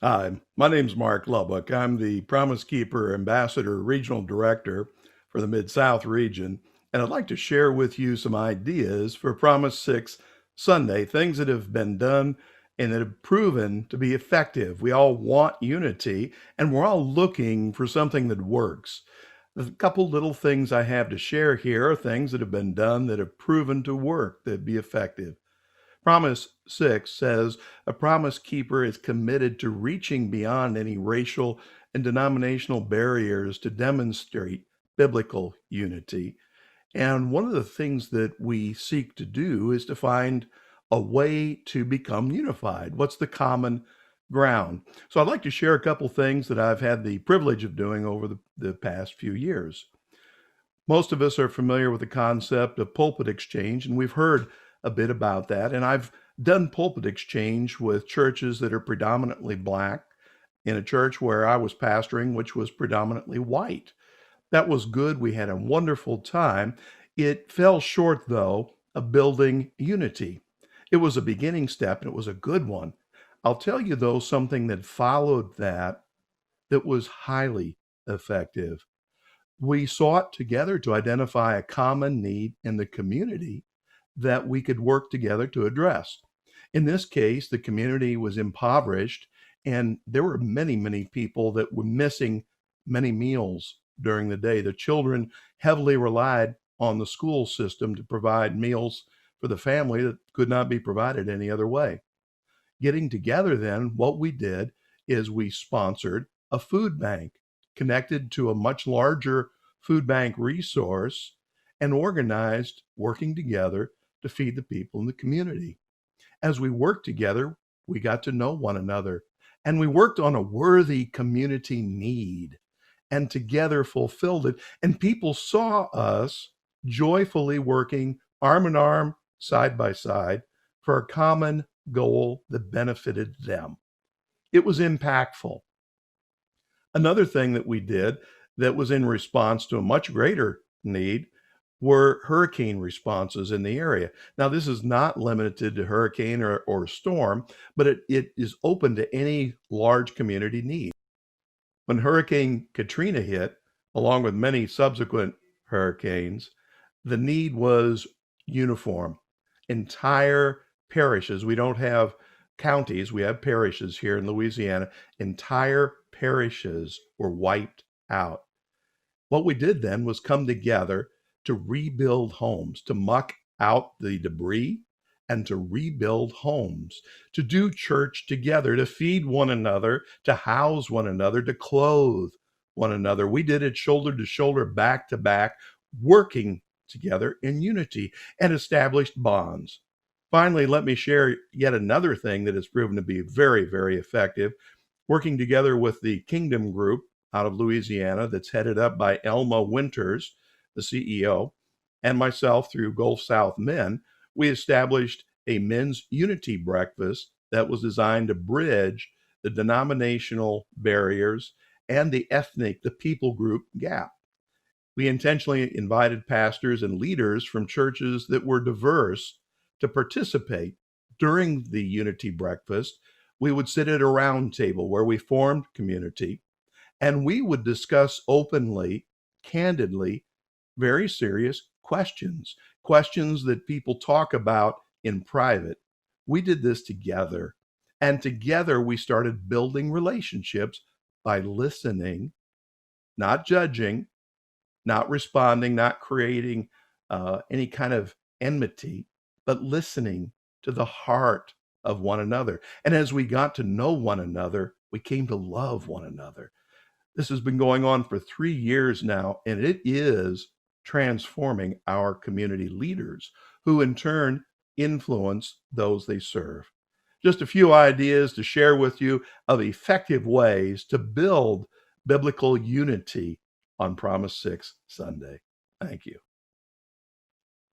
Hi, my name's Mark Lubbock. I'm the Promise Keeper Ambassador Regional Director for the Mid-South region, and I'd like to share with you some ideas for Promise 6 Sunday, things that have been done and that have proven to be effective. We all want unity, and we're all looking for something that works. There's a couple little things I have to share here, are things that have been done that have proven to work, that be effective. Promise 6 says a promise keeper is committed to reaching beyond any racial and denominational barriers to demonstrate biblical unity. And one of the things that we seek to do is to find a way to become unified. What's the common ground? So I'd like to share a couple things that I've had the privilege of doing over the past few years. Most of us are familiar with the concept of pulpit exchange, and we've heard a bit about that. And I've done pulpit exchange with churches that are predominantly Black in a church where I was pastoring, which was predominantly white. That was good. We had a wonderful time. It fell short, though, of building unity. It was a beginning step, and it was a good one. I'll tell you, though, something that followed that was highly effective. We sought together to identify a common need in the community that we could work together to address. In this case, the community was impoverished, and there were many, many people that were missing many meals during the day. The children heavily relied on the school system to provide meals for the family that could not be provided any other way. Getting together, then, what we did is we sponsored a food bank connected to a much larger food bank resource and organized working together to feed the people in the community. As we worked together, we got to know one another and we worked on a worthy community need and together fulfilled it. And people saw us joyfully working arm in arm, side by side for a common goal that benefited them. It was impactful. Another thing that we did that was in response to a much greater need were hurricane responses in the area. Now, this is not limited to hurricane or storm, but it is open to any large community need. When Hurricane Katrina hit, along with many subsequent hurricanes, the need was uniform. Entire parishes, we don't have counties, we have parishes here in Louisiana, entire parishes were wiped out. What we did then was come together to rebuild homes, to muck out the debris and to rebuild homes, to do church together, to feed one another, to house one another, to clothe one another. We did it shoulder to shoulder, back to back, working together in unity and established bonds. Finally, let me share yet another thing that has proven to be very, very effective. Working together with the Kingdom Group out of Louisiana, that's headed up by Elma Winters, the CEO, and myself through Gulf South Men, we established a men's unity breakfast that was designed to bridge the denominational barriers and the people group gap. We intentionally invited pastors and leaders from churches that were diverse to participate. During the unity breakfast, we would sit at a round table where we formed community and we would discuss openly, candidly, very serious questions, questions that people talk about in private. We did this together. And together we started building relationships by listening, not judging, not responding, not creating any kind of enmity, but listening to the heart of one another. And as we got to know one another, we came to love one another. This has been going on for 3 years now, and it is transforming our community leaders, who in turn influence those they serve. Just a few ideas to share with you of effective ways to build biblical unity on Promise 6 Sunday. Thank you.